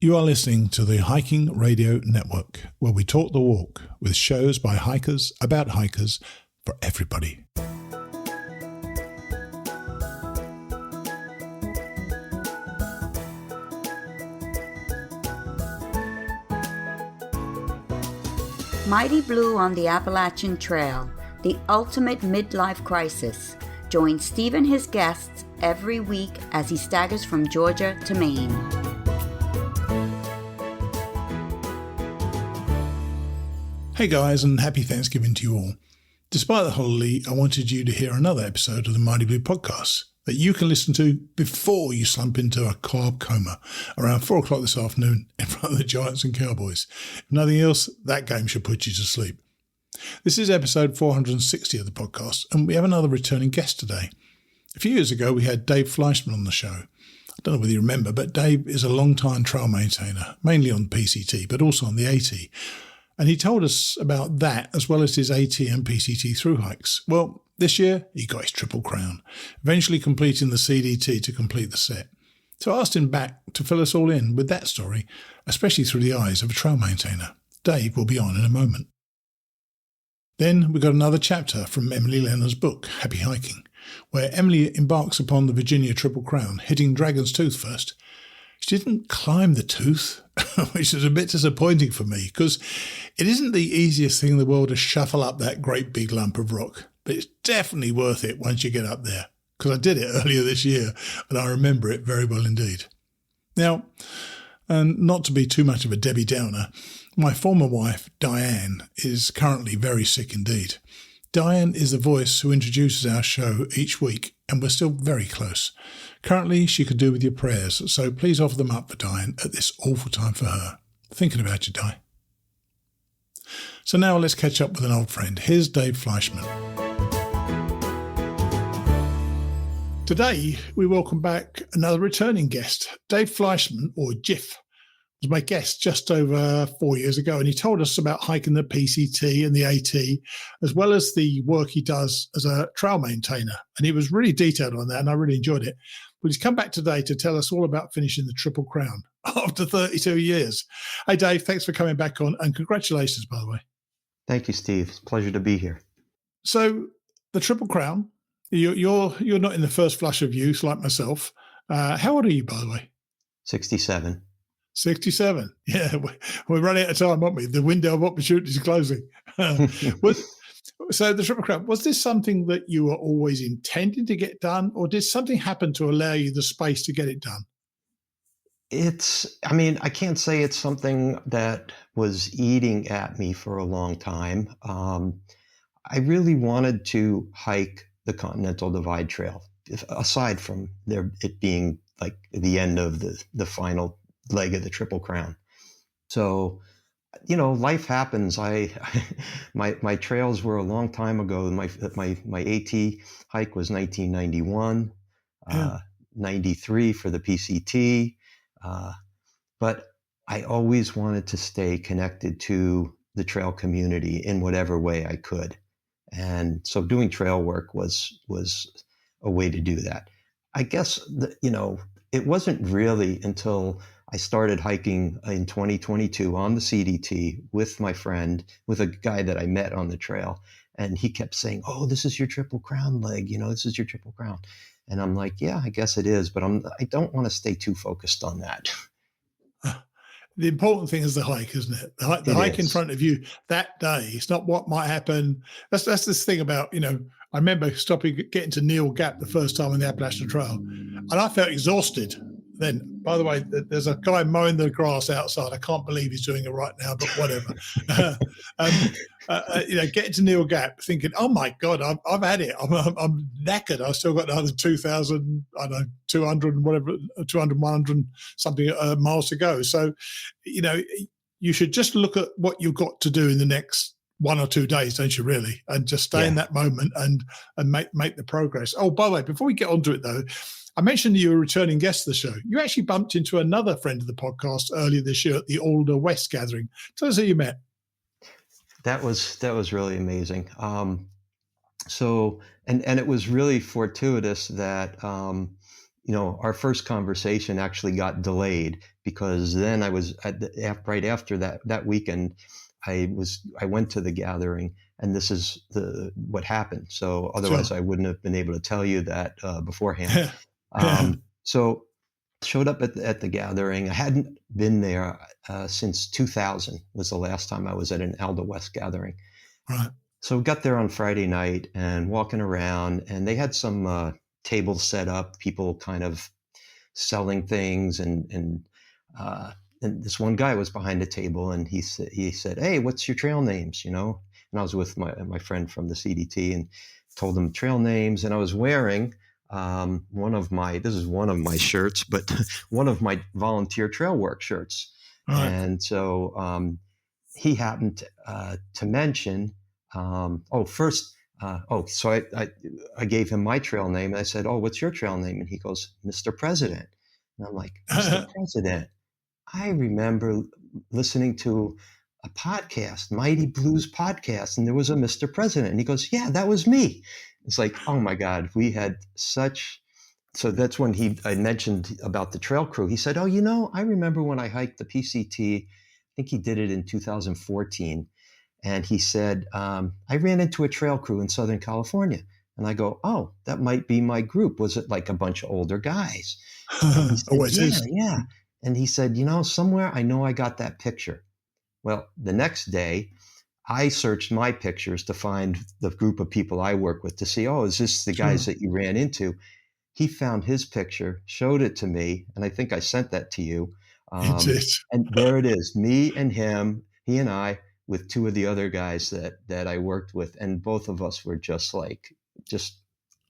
You are listening to the Hiking Radio Network, where we talk the walk with shows by hikers, about hikers, for everybody. Mighty Blue on the Appalachian Trail, the ultimate midlife crisis. Join Steve and his guests every week as he staggers from Georgia to Maine. Hey guys, and happy Thanksgiving to you all. Despite the holiday, I wanted you to hear another episode of the Mighty Blue podcast that you can listen to before you slump into a carb coma around 4 o'clock this afternoon in front of the Giants and Cowboys. If nothing else, that game should put you to sleep. This is episode 460 of the podcast, and we have another returning guest today. A few years ago, we had Dave Fleischman on the show. I don't know whether you remember, but Dave is a long-time trail maintainer, mainly on PCT, but also on the AT. And he told us about that as well as his AT and PCT through hikes. Well, this year he got his Triple Crown, eventually completing the CDT to complete the set. So I asked him back to fill us all in with that story, especially through the eyes of a trail maintainer. Dave will be on in a moment. Then we got another chapter from Emily Leonard's book, Happy Hiking, where Emily embarks upon the Virginia Triple Crown, hitting Dragon's Tooth first. She didn't climb the tooth, which is a bit disappointing for me because it isn't the easiest thing in the world to shuffle up that great big lump of rock. But it's definitely worth it once you get up there, because I did it earlier this year and I remember it very well indeed. Now, and not to be too much of a Debbie Downer, my former wife, Diane, is currently very sick indeed. Diane is the voice who introduces our show each week, and we're still very close. Currently, she could do with your prayers, so please offer them up for Diane at this awful time for her. Thinking about you, Di. So now let's catch up with an old friend. Here's Dave Fleischman. Today, we welcome back another returning guest. Dave Fleischman, or J.I.F, was my guest just over 4 years ago, and he told us about hiking the PCT and the AT, as well as the work he does as a trail maintainer. And he was really detailed on that, and I really enjoyed it. But he's come back today to tell us all about finishing the Triple Crown after 32 years. Hey, Dave, thanks for coming back on, and congratulations, by the way. Thank you, Steve. It's a pleasure to be here. So the Triple Crown, you're not in the first flush of youth like myself. How old are you, by the way? 67. 67. Yeah, we're running out of time, aren't we? The window of opportunity is closing. So the Triple Crown, was this something that you were always intending to get done, or did something happen to allow you the space to get it done? I can't say it's something that was eating at me for a long time. I really wanted to hike the Continental Divide Trail, aside from it being like the end of the final leg of the Triple Crown. So, life happens. My trails were a long time ago. My AT hike was 1991, 93 for the PCT. But I always wanted to stay connected to the trail community in whatever way I could. And so doing trail work was a way to do that. I guess, it wasn't really until I started hiking in 2022 on the CDT with my friend, with a guy that I met on the trail. And he kept saying, "Oh, this is your Triple Crown leg. This is your Triple Crown." And I'm like, yeah, I guess it is, but I don't want to stay too focused on that. The important thing is the hike, isn't it? The hike in front of you that day. It's not what might happen. That's this thing about, I remember getting to Neil Gap the first time on the Appalachian Trail, and I felt exhausted then. By the way, there's a guy mowing the grass outside. I can't believe he's doing it right now, but whatever. Getting to Neil Gap, thinking, "Oh my God, I've had it. I'm knackered. I've still got another 2,000, 200 and whatever, 200, 100 something miles to go." So, you should just look at what you've got to do in the next 1 or 2 days, don't you really? And just stay in that moment and make the progress. Oh, by the way, before we get onto it though, I mentioned you were a returning guest of the show. You actually bumped into another friend of the podcast earlier this year at the ALDHA-West gathering. Tell us who you met. That was really amazing. So it was really fortuitous that our first conversation actually got delayed because then I was right after that weekend, I went to the gathering, and this is what happened. So otherwise Sure. I wouldn't have been able to tell you that beforehand. Yeah. So showed up at the gathering. I hadn't been there since 2000 was the last time I was at an ALDHA-West gathering. Right. So got there on Friday night and walking around, and they had some tables set up, people kind of selling things, and this one guy was behind the table, and he said, "Hey, what's your trail names?" And I was with my friend from the CDT and told him trail names, and I was wearing this is one of my shirts, but one of my volunteer trail work shirts. Right. And so he happened to mention, so I gave him my trail name, and I said, "Oh, what's your trail name?" And he goes, "Mr. President." And I'm like, "Mr. President, I remember listening to a podcast, Mighty Blues podcast, and there was a Mr. President." And he goes, "Yeah, that was me." It's like, oh my God, we had so that's when I mentioned about the trail crew. He said, "Oh, I remember when I hiked the PCT, I think he did it in 2014. And he said, I ran into a trail crew in Southern California." And I go, "Oh, that might be my group. Was it like a bunch of older guys?" And he said, Always "Yeah, is. yeah." And he said, "Somewhere I know I got that picture." Well, the next day, I searched my pictures to find the group of people I work with to see, is this the guys Sure. that you ran into? He found his picture, showed it to me, and I think I sent that to you. It's it. And there it is, me and him, he and I, with two of the other guys that I worked with, and both of us were just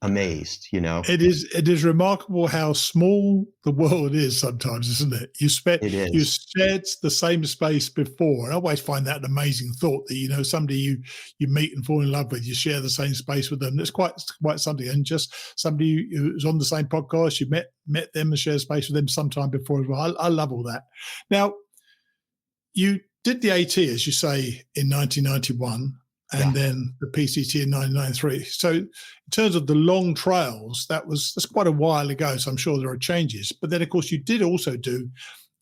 amazed, It is remarkable how small the world is sometimes, isn't it? You It is. shared the same space before. And I always find that an amazing thought that, somebody you meet and fall in love with, you share the same space with them. That's quite something. And just somebody who's on the same podcast, you met them and shared space with them sometime before as well. I love all that. Now, you did the AT, as you say, in 1991. And Yeah. then the PCT in 1993. So in terms of the long trails, that's quite a while ago. So I'm sure there are changes. But then, of course, you did also do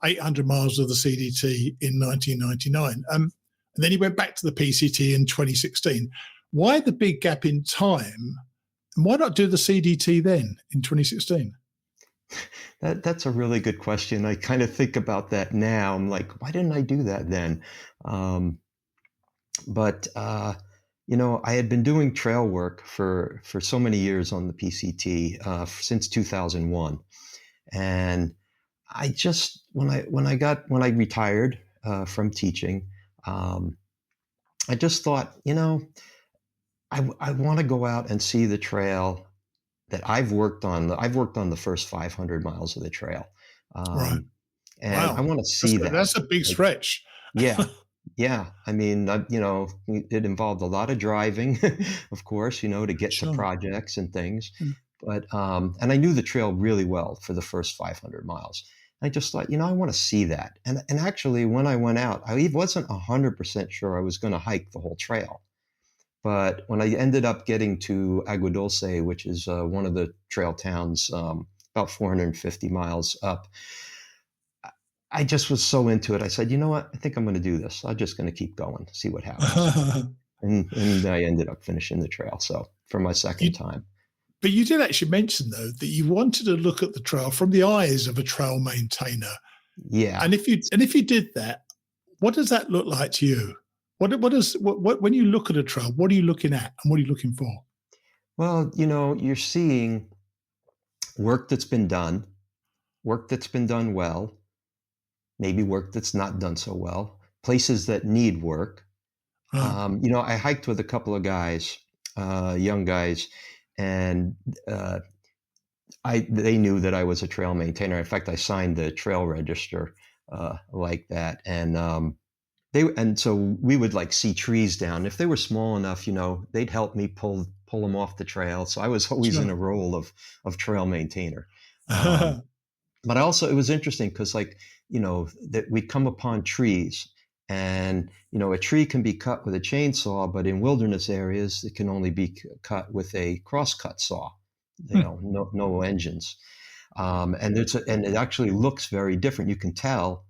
800 miles of the CDT in 1999. And then you went back to the PCT in 2016. Why the big gap in time? And why not do the CDT then in 2016? That's a really good question. I kind of think about that now. I'm like, why didn't I do that then? But I had been doing trail work for so many years on the PCT since 2001, and I just when I retired from teaching, I just thought, I want to go out and see the trail that I've worked on. I've worked on the first 500 miles of the trail, Right. and Wow. I want to see that. That's a big stretch. Yeah. Yeah. I mean, it involved a lot of driving, of course, to get to Sure. projects and things. Mm. But, and I knew the trail really well for the first 500 miles. I just thought, I want to see that. And actually, when I went out, I wasn't 100% sure I was going to hike the whole trail. But when I ended up getting to Agua Dulce, which is one of the trail towns, about 450 miles up, I just was so into it. I said, you know what? I think I'm going to do this. I'm just going to keep going, see what happens. and I ended up finishing the trail. So for my second time. But you did actually mention, though, that you wanted to look at the trail from the eyes of a trail maintainer. Yeah. And if you did that, what does that look like to you? What when you look at a trail, what are you looking at and what are you looking for? Well, you're seeing work that's been done well, maybe work that's not done so well, places that need work. I hiked with a couple of guys, young guys, and they knew that I was a trail maintainer. In fact, I signed the trail register like that, and so we would see trees down. If they were small enough, they'd help me pull them off the trail. So I was always in a role of trail maintainer. But also it was interesting because that we come upon trees, and a tree can be cut with a chainsaw, but in wilderness areas it can only be cut with a crosscut saw. No engines. And it actually looks very different. You can tell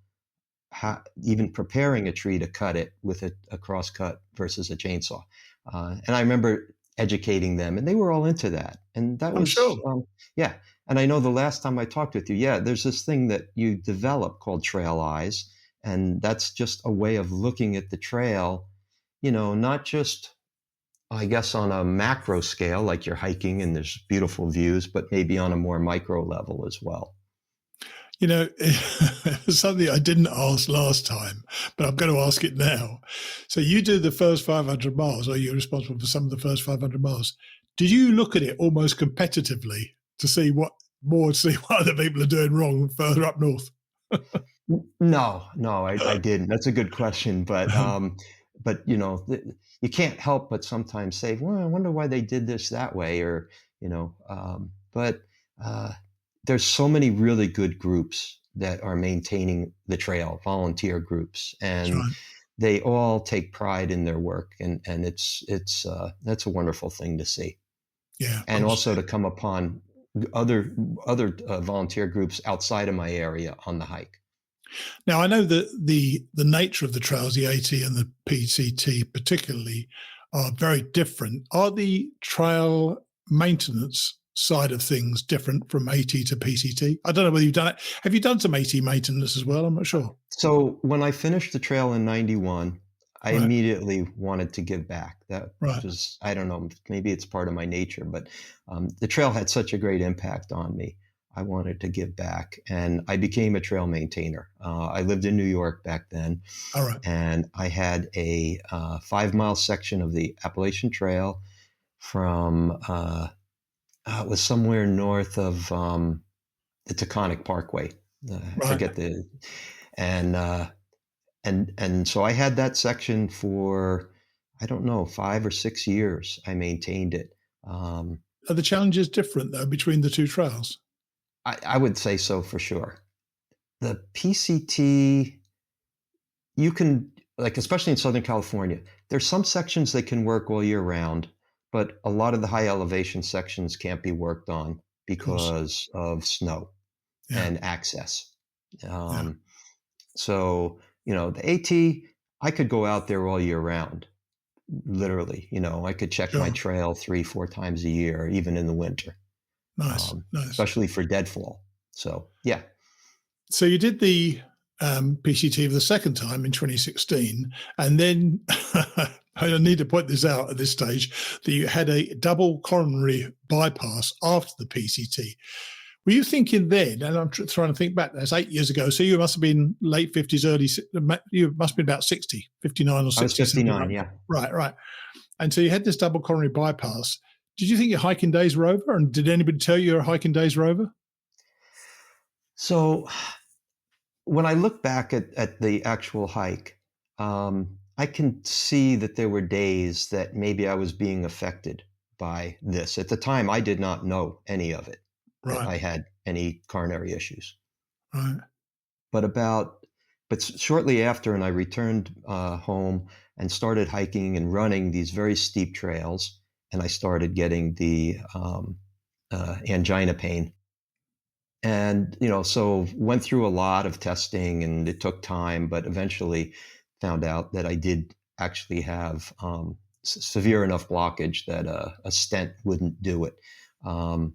how, even preparing a tree to cut it with a cross cut versus a chainsaw. And I remember educating them, and they were all into that. And that I'm was, sure. yeah. And I know the last time I talked with you, yeah, there's this thing that you develop called trail eyes. And that's just a way of looking at the trail, not just, I guess, on a macro scale, like you're hiking and there's beautiful views, but maybe on a more micro level as well. It was something I didn't ask last time, but I'm going to ask it now. So you do the first 500 miles, or you're responsible for some of the first 500 miles. Did you look at it almost competitively to see what other people are doing wrong further up north? No, I didn't. That's a good question, but you can't help but sometimes say, well, I wonder why they did this that way, or but there's so many really good groups that are maintaining the trail, volunteer groups, and right. they all take pride in their work, and it's that's a wonderful thing to see. Yeah, and also to come upon other volunteer groups outside of my area on the hike. Now, I know that the nature of the trails, the AT and the PCT particularly, are very different. Are the trail maintenance side of things different from AT to PCT? I don't know whether you've done it. Have you done some AT maintenance as well? I'm not sure. So when I finished the trail in 91, I Right. immediately wanted to give back. That Right. was, I don't know, maybe it's part of my nature, but the trail had such a great impact on me. I wanted to give back, and I became a trail maintainer. I lived in New York back then. All right. And I had a 5-mile section of the Appalachian Trail from, it was somewhere north of the Taconic Parkway. I Right. forget and so I had that section for, I don't know, 5 or 6 years. I maintained it. Are the challenges different, though, between the two trails? I would say so for sure. The PCT, you can, like, especially in Southern California, there's some sections that can work all year round, but a lot of the high elevation sections can't be worked on because of snow and access. So, the AT, I could go out there all year round, literally. I could check my trail 3-4 times a year, even in the winter. Nice. Especially for deadfall. So, yeah. So you did the PCT for the second time in 2016, and then I need to point this out at this stage, that you had a double coronary bypass after the PCT. Were you thinking then, and I'm trying to think back, that's 8 years ago, so you must have been late 50s, you must have been about 60, 59 or 60. I was 59, yeah. Right. And so you had this double coronary bypass. Did you think your hiking days were over? And did anybody tell you your hiking days were over? So when I look back at the actual hike, I can see that there were days that maybe I was being affected by this. At the time, I did not know any of it, that I had any coronary issues. Right. But shortly after, and I returned home and started hiking and running these very steep trails, and I started getting the angina pain. And, so went through a lot of testing, and it took time, but eventually found out that I did actually have severe enough blockage that a stent wouldn't do it. Wow.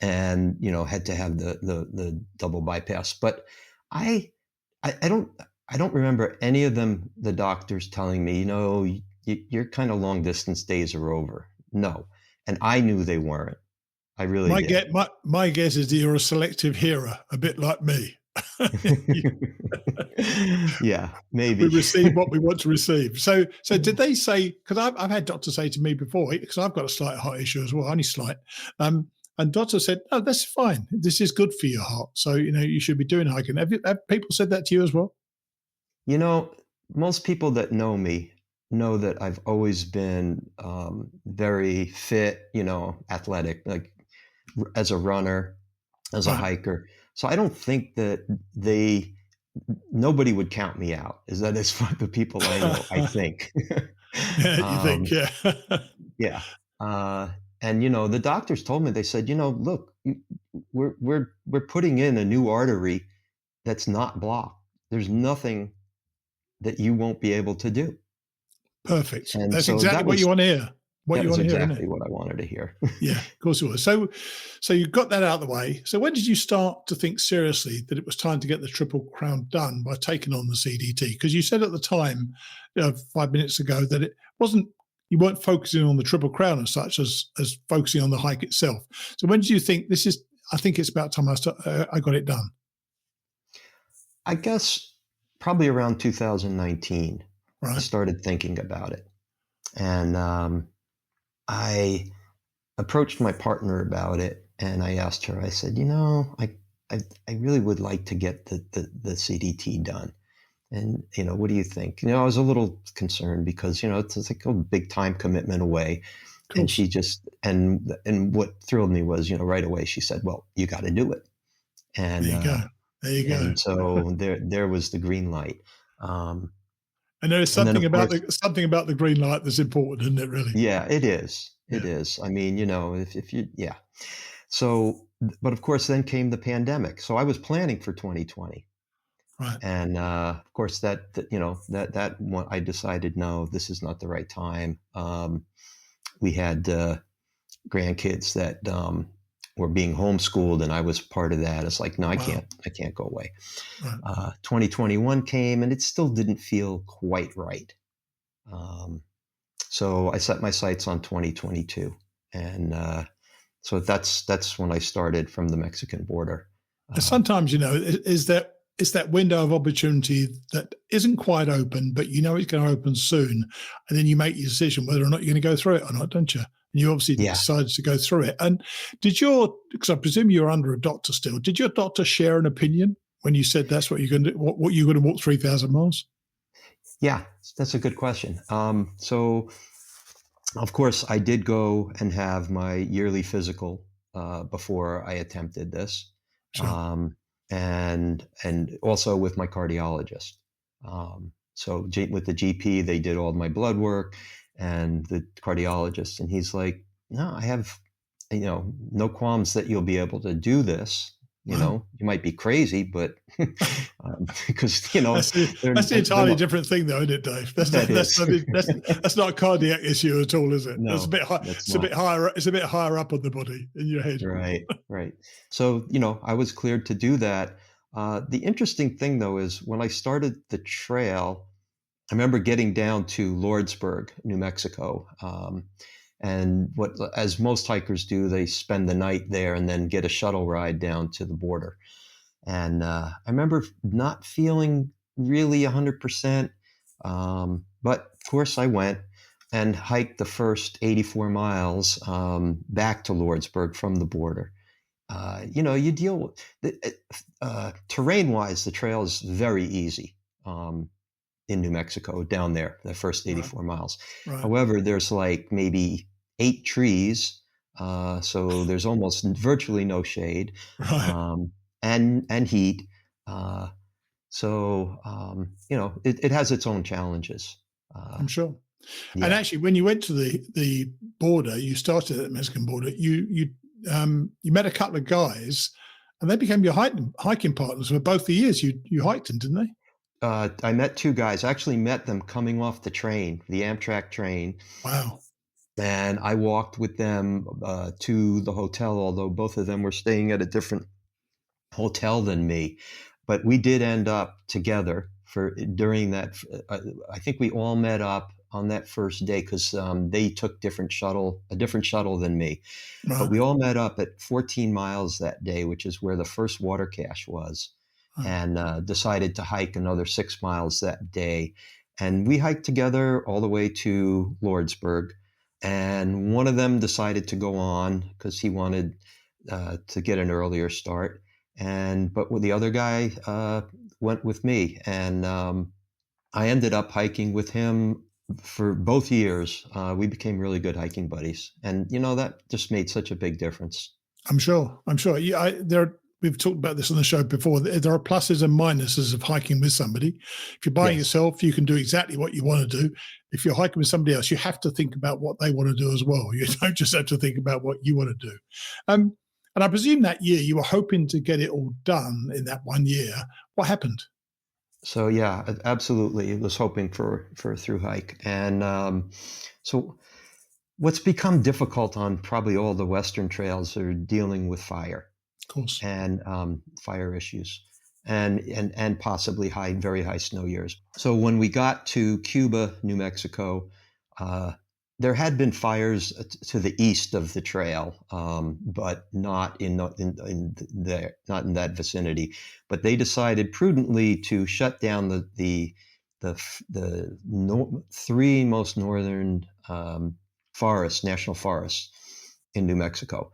And, had to have the double bypass. But I don't remember any of them, the doctors telling me, your kind of long distance days are over. No. And I knew they weren't. I really did. My guess is that you're a selective hearer, a bit like me. Yeah, maybe. We receive what we want to receive. So did they say, because I've had doctors say to me before, because I've got a slight heart issue as well, only slight, and doctor said, "Oh, that's fine. This is good for your heart. So, you should be doing hiking." Have people said that to you as well? Most people that know me know that I've always been very fit, athletic, like as a runner, as a hiker. So I don't think that nobody would count me out. Is what the people I know, I think. You think, yeah. Yeah. And, the doctors told me, they said, look, we're putting in a new artery that's not blocked. There's nothing that you won't be able to do. Perfect. And That's so exactly what you want to hear. What that you was want to hear, isn't exactly it? what I wanted to hear. Yeah, of course it was. So you got that out of the way. So when did you start to think seriously that it was time to get the Triple Crown done by taking on the CDT? Because you said at the time, 5 minutes ago, that it wasn't, you weren't focusing on the Triple Crown as such as focusing on the hike itself. So when did you think I think it's about time I got it done? I guess probably around 2019, Right. I started thinking about it. And I approached my partner about it, and I asked her, I said, I really would like to get the CDT done. And, what do you think? I was a little concerned because, it's like a big time commitment away. And she just, and what thrilled me was, right away, she said, well, you got to do it. And there you go. There you go. And so there was the green light. And there is something about the green light that's important, isn't it, really? Yeah, it is. It is. I mean, if you, yeah. So, but of course, then came the pandemic. So I was planning for 2020. Right. And of course, that one, I decided, no, this is not the right time. We had grandkids that were being homeschooled, and I was part of that. It's like, no, I can't go away. Right. 2021 came, and it still didn't feel quite right. So I set my sights on 2022, and so that's when I started from the Mexican border. Sometimes, it's that window of opportunity that isn't quite open, but it's going to open soon, and then you make your decision whether or not you're going to go through it or not, don't you? And you obviously decided to go through it. And because I presume you're under a doctor still, did your doctor share an opinion when you said that's what you're going to do, what you're going to walk 3,000 miles? Yeah, that's a good question. So, of course, I did go and have my yearly physical before I attempted this. Sure. And also with my cardiologist. So with the GP, they did all my blood work, and the cardiologist, and he's like, no, I have, no qualms that you'll be able to do this. You might be crazy, but because that's the entirely different thing, though, isn't it, Dave? That's not a cardiac issue at all, is it? No, it's a bit high, it's a bit higher. It's a bit higher up on the body in your head. Right. So I was cleared to do that. The interesting thing, though, is when I started the trail, I remember getting down to Lordsburg, New Mexico. And as most hikers do, they spend the night there and then get a shuttle ride down to the border. And I remember not feeling really 100%. But of course I went and hiked the first 84 miles back to Lordsburg from the border. You deal with terrain-wise, the trail is very easy in New Mexico down there, the first 84 miles. Right. However, there's like maybe 8 trees, so there's almost virtually no shade, and heat. So it has its own challenges. I'm sure. Yeah. And actually, when you went to the border, you started at the Mexican border. You met a couple of guys, and they became your hiking partners for both the years you hiked in, didn't they? I met 2 guys. I actually met them coming off the train, the Amtrak train. Wow. And I walked with them to the hotel, although both of them were staying at a different hotel than me. But we did end up together during that. I think we all met up on that first day because they took a different shuttle than me. Right. But we all met up at 14 miles that day, which is where the first water cache was. And decided to hike another 6 miles that day. And we hiked together all the way to Lordsburg. And one of them decided to go on because he wanted to get an earlier start. But the other guy went with me. And I ended up hiking with him for both years. We became really good hiking buddies. And, that just made such a big difference. I'm sure. Yeah, we've talked about this on the show before. There are pluses and minuses of hiking with somebody. If you're by yourself, you can do exactly what you want to do. If you're hiking with somebody else, you have to think about what they want to do as well. You don't just have to think about what you want to do. And I presume that year you were hoping to get it all done in that 1 year. What happened? So yeah, absolutely. I was hoping for a through hike. And so what's become difficult on probably all the Western trails are dealing with fire. Of course. And fire issues and possibly very high snow years. So when we got to Cuba, New Mexico, there had been fires to the east of the trail, but not in that vicinity. But they decided prudently to shut down the three most northern national forests in New Mexico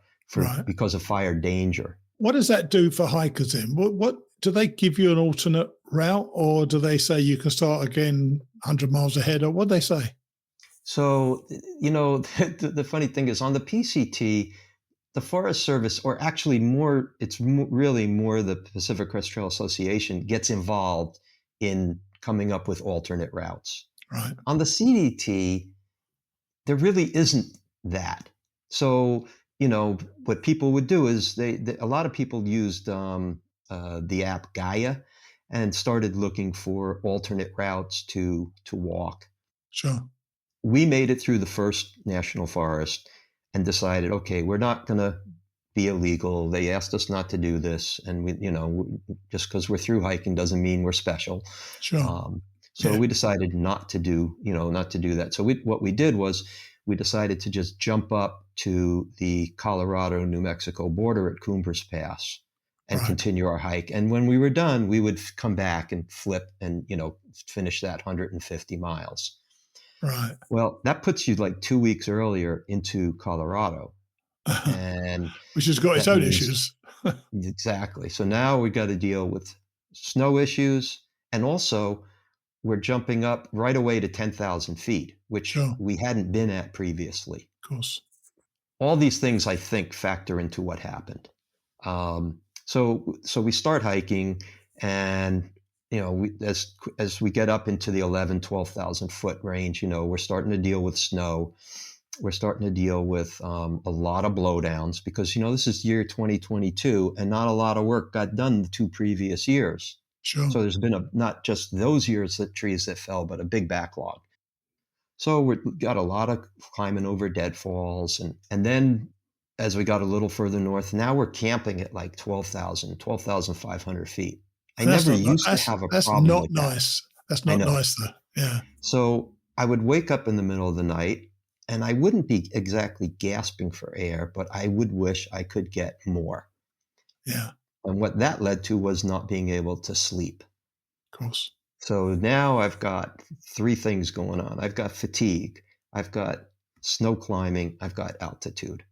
because of fire danger. What does that do for hikers then? What do they give you an alternate route, or do they say you can start again 100 miles ahead, or what do they say? So, the funny thing is on the PCT, the Forest Service, or actually more, it's really more the Pacific Crest Trail Association gets involved in coming up with alternate routes. Right. On the CDT, there really isn't that. So, what people would do is a lot of people used the app Gaia and started looking for alternate routes to walk. Sure. We made it through the first national forest and decided, okay, we're not going to be illegal. They asked us not to do this. And we, just because we're through hiking doesn't mean we're special. Sure. So we decided not to do that. So what we did was we decided to just jump up to the Colorado-New Mexico border at Coombers Pass and continue our hike. And when we were done, we would come back and flip and, finish that 150 miles. Right. Well, that puts you like 2 weeks earlier into Colorado. And which has got its own issues. Exactly. So now we got to deal with snow issues. And also we're jumping up right away to 10,000 feet, which we hadn't been at previously. Of course. All these things, I think, factor into what happened. So we start hiking, and as we get up into the 12,000 foot range, we're starting to deal with snow. We're starting to deal with a lot of blowdowns because this is year 2022, and not a lot of work got done the 2 previous years. Sure. So there's been not just those years that trees that fell, but a big backlog. So we got a lot of climbing over deadfalls, and then as we got a little further north, now we're camping at like 12,500 feet. I never used to have a problem with that. That's not nice. That's not nice, though. Yeah. So I would wake up in the middle of the night, and I wouldn't be exactly gasping for air, but I would wish I could get more. Yeah. And what that led to was not being able to sleep. Of course. So now I've got 3 things going on. I've got fatigue, I've got snow climbing, I've got altitude.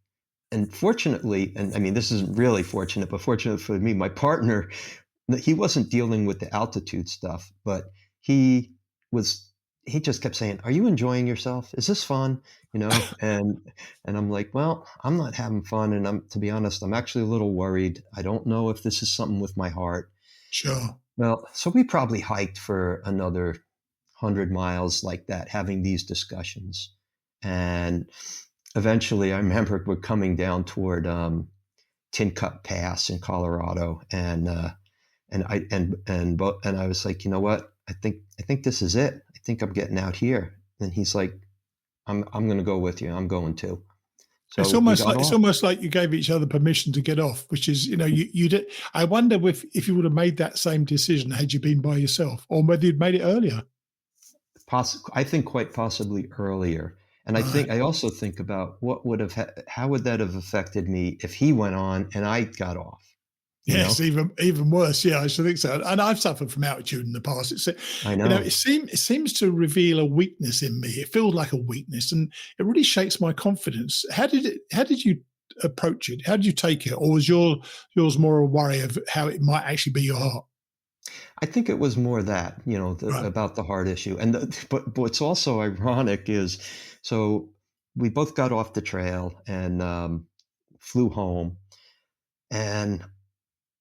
And fortunately, and I mean, this isn't really fortunate, but fortunate for me, my partner, he wasn't dealing with the altitude stuff, but he just kept saying, "Are you enjoying yourself? Is this fun?" And I'm like, "Well, I'm not having fun. And to be honest, I'm actually a little worried. I don't know if this is something with my heart." Sure. Well, so we probably hiked for another 100 miles like that, having these discussions. And eventually I remember we're coming down toward Tin Cup Pass in Colorado. And I was like, "You know what? I think this is it. I think I'm getting out here." And he's like, I'm going to go with you. I'm going too. So it's almost like you gave each other permission to get off, which is, you did. I wonder if you would have made that same decision had you been by yourself, or whether you'd made it earlier. I think quite possibly earlier. And I also think about how would that have affected me if he went on and I got off? Yes, even worse. Yeah, I should think so. And I've suffered from altitude in the past. I know. It seems to reveal a weakness in me. It feels like a weakness, and it really shakes my confidence. How did you approach it? How did you take it, or was yours more a worry of how it might actually be your heart? I think it was more that about the heart issue. But what's also ironic is, so we both got off the trail and flew home, and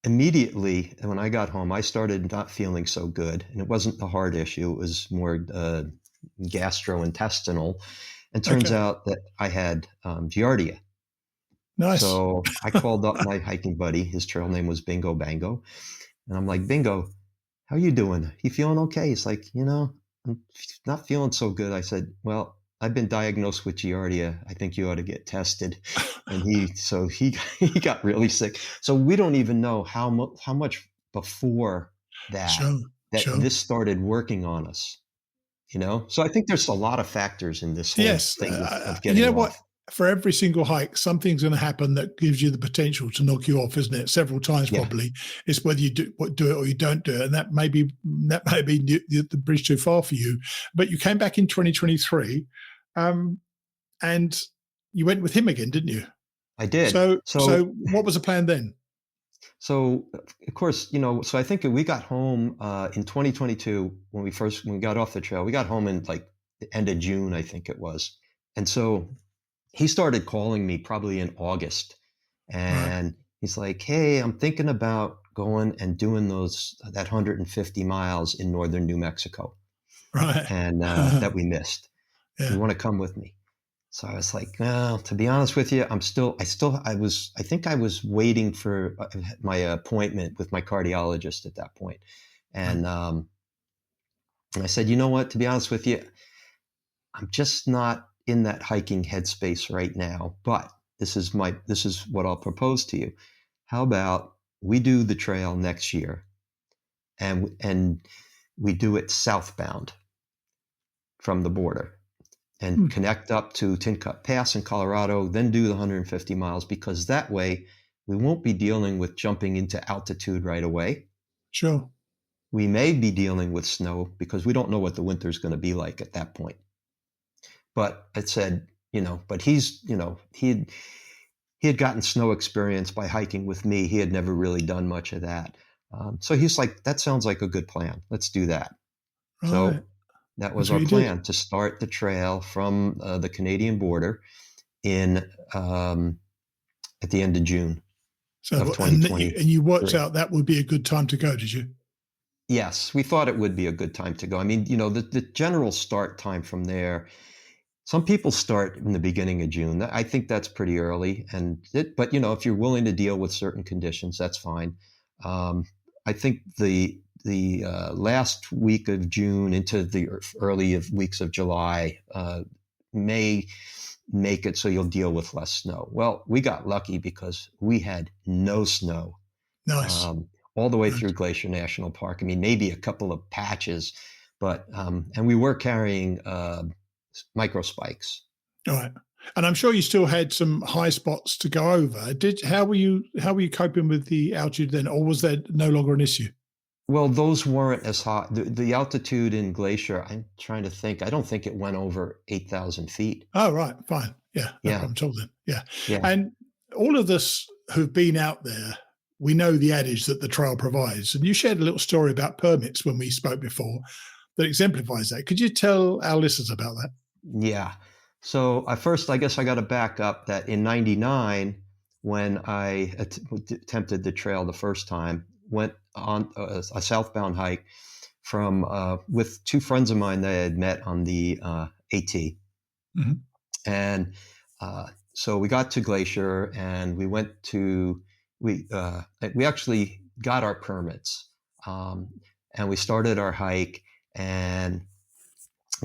immediately when I got home, I started not feeling so good. And it wasn't the heart issue. It was more gastrointestinal. And turns out that I had Giardia. Nice. So I called up my hiking buddy. His trail name was Bingo Bango. And I'm like, Bingo, how you doing? You feeling okay? He's like, I'm not feeling so good. I said, well, I've been diagnosed with Giardia. I think you ought to get tested. And he got really sick. So we don't even know how much before that Sure. this started working on us. So I think there's a lot of factors in this whole Yes. thing of You getting know off. what? For every single hike, something's going to happen that gives you the potential to knock you off, isn't it? Several times, Yeah. probably. It's whether you do it or you don't do it, and that may be the bridge too far for you. But you came back in 2023, and you went with him again, didn't you? I did. So what was the plan then? So of course, so I think we got home in 2022 when we got off the trail. We got home in like the end of June, I think it was. And so he started calling me probably in August, and he's like, "Hey, I'm thinking about going and doing that 150 miles in northern New Mexico, Right? And that we missed. Yeah. You want to come with me?" So I was like, "Well, to be honest with you, I think I was waiting for my appointment with my cardiologist at that point, and I said, you know what? To be honest with you, I'm just not in that hiking headspace right now, but this is what I'll propose to you. How about we do the trail next year, and we do it southbound from the border and connect up to Tin Cup Pass in Colorado, then do the 150 miles, because that way we won't be dealing with jumping into altitude right away. Sure. We may be dealing with snow because we don't know what the winter is going to be like at that point. But it said, but he had gotten snow experience by hiking with me. He had never really done much of that. So he's like, that sounds like a good plan. Let's do that. Right. So that was our plan, to start the trail from the Canadian border at the end of June of 2020. And you worked out that would be a good time to go, did you? Yes, we thought it would be a good time to go. I mean, the general start time from there, some people start in the beginning of June. I think that's pretty early. But if you're willing to deal with certain conditions, that's fine. I think the last week of June into the early weeks of July may make it so you'll deal with less snow. Well, we got lucky because we had no snow. Nice. All the way through Glacier National Park. I mean, maybe a couple of patches, but and we were carrying micro spikes. All right. And I'm sure you still had some high spots to go over. How were you coping with the altitude then, or was that no longer an issue? Well, those weren't as high. The altitude in Glacier, I'm trying to think. I don't think it went over 8,000 feet. Oh, right. Fine. Yeah. No problem at all then. Yeah. And all of us who've been out there, we know the adage that the trail provides. And you shared a little story about permits when we spoke before that exemplifies that. Could you tell our listeners about that? Yeah. So first, I guess I got to back up that in '99, when I attempted the trail the first time, went on a southbound hike with two friends of mine that I had met on the AT. Mm-hmm. And so we got to Glacier, and we went to, we actually got our permits, and we started our hike and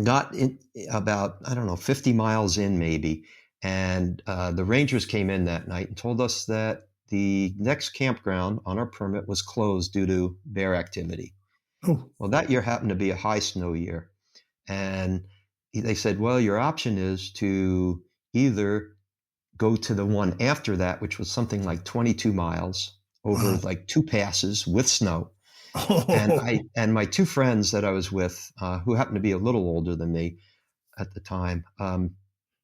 got in about, 50 miles in maybe. And the rangers came in that night and told us that the next campground on our permit was closed due to bear activity. Oh. Well, that year happened to be a high snow year. And they said, well, your option is to either go to the one after that, which was something like 22 miles over like two passes with snow. And my two friends that I was with, who happened to be a little older than me at the time,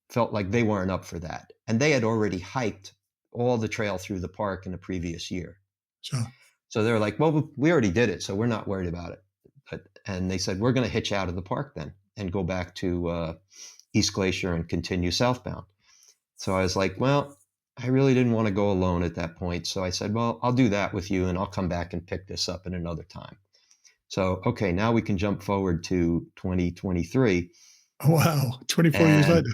felt like they weren't up for that. And they had already hiked all the trail through the park in the previous year. Sure. So they're like, well, we already did it, so we're not worried about it. And they said, we're going to hitch out of the park then and go back to East Glacier and continue southbound. So I was like, well, I really didn't want to go alone at that point. So I said, well, I'll do that with you, and I'll come back and pick this up at another time. So, okay, now we can jump forward to 2023. Wow, 24 years later.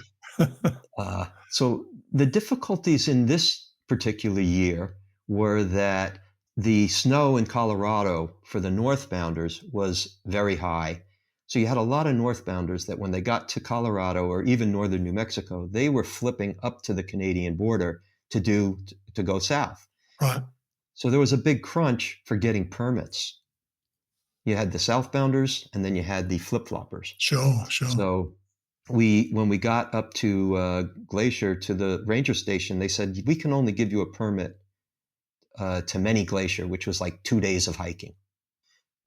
So the difficulties in this particular year were that the snow in Colorado for the northbounders was very high. So you had a lot of northbounders that when they got to Colorado or even northern New Mexico, they were flipping up to the Canadian border to go south. Right. So there was a big crunch for getting permits. You had the southbounders and then you had the flip-floppers. Sure. So when we got up to Glacier to the ranger station, they said, we can only give you a permit to Many Glacier, which was like 2 days of hiking.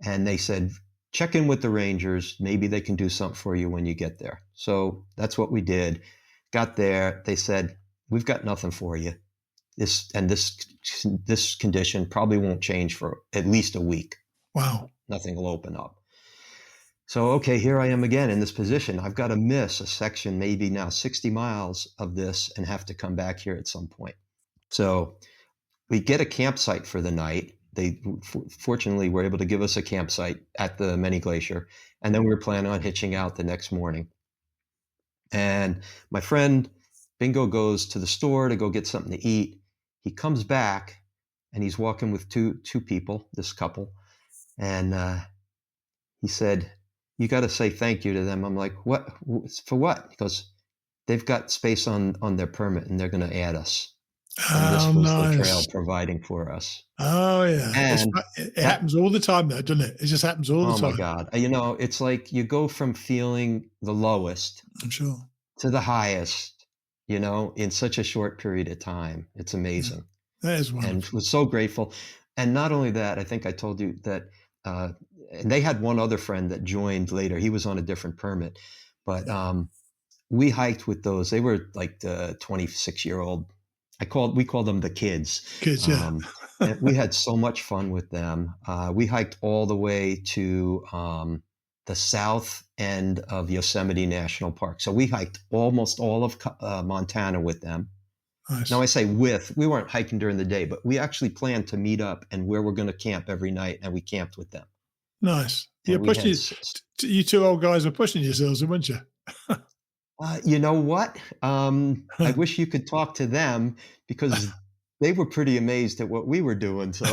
And they said, check in with the rangers. Maybe they can do something for you when you get there. So that's what we did. Got there. They said, we've got nothing for you. This condition probably won't change for at least a week. Wow. Nothing will open up. So, okay, here I am again in this position. I've got to miss a section, maybe now 60 miles of this, and have to come back here at some point. So we get a campsite for the night. They fortunately were able to give us a campsite at the Many Glacier. And then we were planning on hitching out the next morning. And my friend Bingo goes to the store to go get something to eat. He comes back and he's walking with two people, this couple. And he said, you got to say thank you to them. I'm like, what? For what? He goes, they've got space on their permit and they're going to add us. And this was nice. the trail providing for us. Oh, yeah. And it happens all the time, though, doesn't it? It just happens all the time. Oh, my God. It's like you go from feeling the lowest I'm sure. to the highest, in such a short period of time. It's amazing. Yeah, that is wonderful. And was so grateful. And not only that, I think I told you that and they had one other friend that joined later. He was on a different permit. But we hiked with those. They were like the 26-year-old. We called them the kids. Kids, yeah. And we had so much fun with them. We hiked all the way to the south end of Yosemite National Park. So we hiked almost all of Montana with them. Nice. Now I say we weren't hiking during the day, but we actually planned to meet up and where we're going to camp every night. And we camped with them. Nice. You two old guys are pushing yourselves, weren't you? You know what? I wish you could talk to them because they were pretty amazed at what we were doing. So,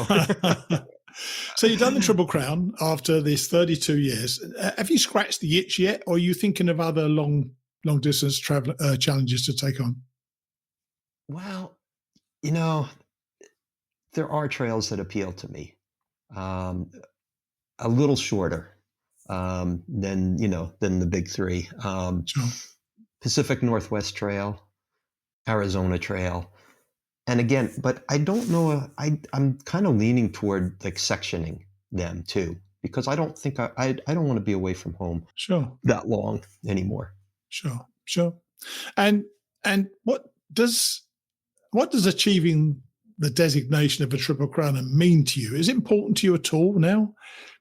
so you've done the Triple Crown after this 32 years. Have you scratched the itch yet, or are you thinking of other long distance travel challenges to take on? Well, there are trails that appeal to me. A little shorter than the big three. Sure. Pacific Northwest Trail, Arizona Trail. And again, but I don't know, I'm kind of leaning toward like sectioning them too, because I don't think I don't want to be away from home that long anymore. Sure. And what does achieving the designation of a Triple Crown mean to you? Is it important to you at all now?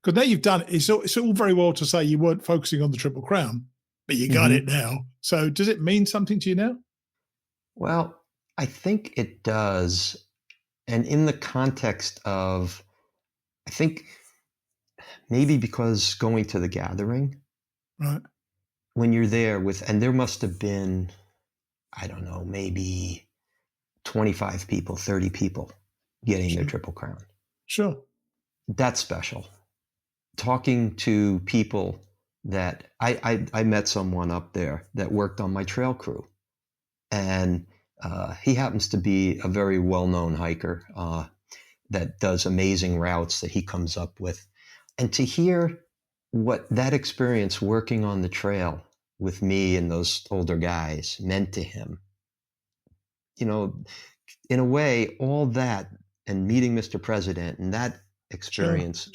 Because now you've done it. It's all very well to say you weren't focusing on the Triple Crown, but you got it now. So does it mean something to you now? Well, I think it does. And in the context of, I think maybe because going to the gathering, right? When you're there and there must have been, I don't know, maybe 25 people, 30 people getting their Triple Crown. Sure. That's special. Talking to people that I met someone up there that worked on my trail crew. And he happens to be a very well-known hiker that does amazing routes that he comes up with. And to hear what that experience working on the trail with me and those older guys meant to him, in a way, all that and meeting Mr. President and that experience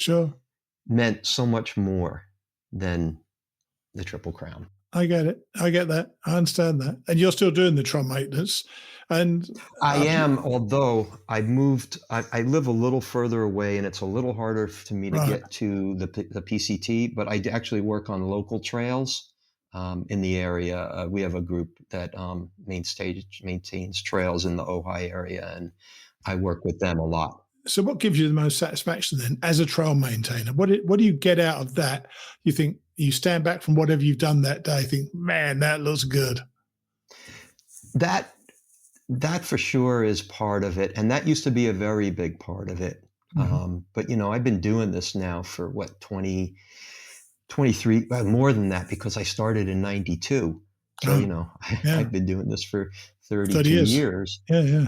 meant so much more than the Triple Crown. I get it. I get that. I understand that. And you're still doing the trail maintenance. And I am, although I moved, I live a little further away and it's a little harder for me to get to the PCT, but I actually work on local trails. In the area, we have a group that maintains trails in the Ojai area, and I work with them a lot. So what gives you the most satisfaction then as a trail maintainer? What do you get out of that? You think you stand back from whatever you've done that day, think, man, that looks good. That That for sure is part of it. And that used to be a very big part of it. But, I've been doing this now for 23, more than that, because I started in 92. So, Yeah. I've been doing this for 32 30 years. Yeah.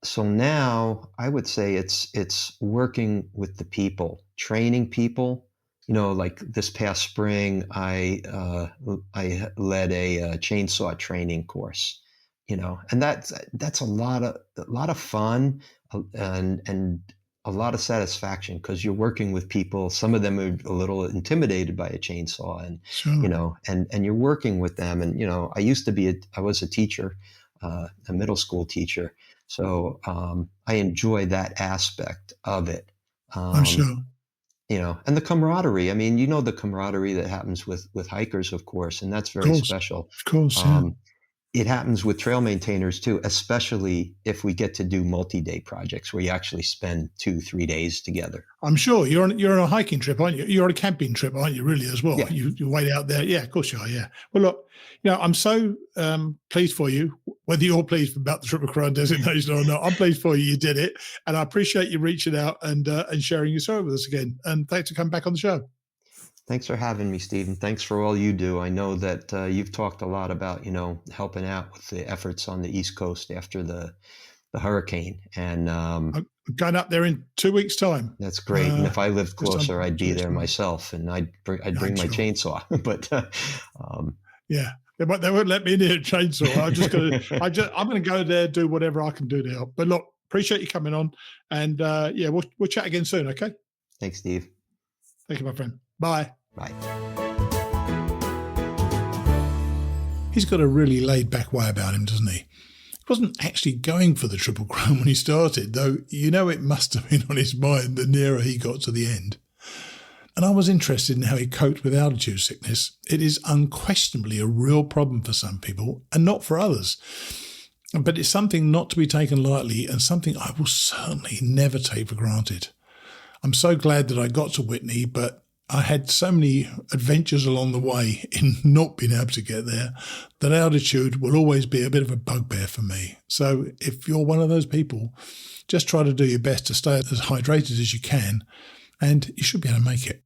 So now I would say it's working with the people, training people. Like this past spring, I led a chainsaw training course. And that's a lot of fun and a lot of satisfaction, because you're working with people. Some of them are a little intimidated by a chainsaw, and Sure. and you're working with them. And I was a teacher, a middle school teacher, so I enjoy that aspect of it. I'm sure. And the camaraderie. I mean, the camaraderie that happens with hikers, of course, and that's very special. Of course, yeah. It happens with trail maintainers too, especially if we get to do multi-day projects where you actually spend 2-3 days together. I'm sure you're on a hiking trip, aren't you? You're on a camping trip, aren't you? Really, as well. Yeah. You wait out there. Yeah, of course you are. Yeah. Well, look, I'm so pleased for you. Whether you're pleased about the Triple Crown designation or not, I'm pleased for you. You did it, and I appreciate you reaching out and sharing your story with us again. And thanks for coming back on the show. Thanks for having me, Stephen. Thanks for all you do. I know that you've talked a lot about, helping out with the efforts on the East Coast after the hurricane. And I'm going up there in 2 weeks' time. That's great. And if I lived closer, I'd be there myself, and I'd bring my chainsaw. But yeah, they won't let me near a chainsaw. I'm going to go there, do whatever I can do to help. But look, appreciate you coming on, and we'll chat again soon. Okay. Thanks, Steve. Thank you, my friend. Bye. Bye. He's got a really laid-back way about him, doesn't he? He wasn't actually going for the Triple Crown when he started, though it must have been on his mind the nearer he got to the end. And I was interested in how he coped with altitude sickness. It is unquestionably a real problem for some people and not for others. But it's something not to be taken lightly, and something I will certainly never take for granted. I'm so glad that I got to Whitney, but I had so many adventures along the way in not being able to get there that altitude will always be a bit of a bugbear for me. So if you're one of those people, just try to do your best to stay as hydrated as you can, and you should be able to make it.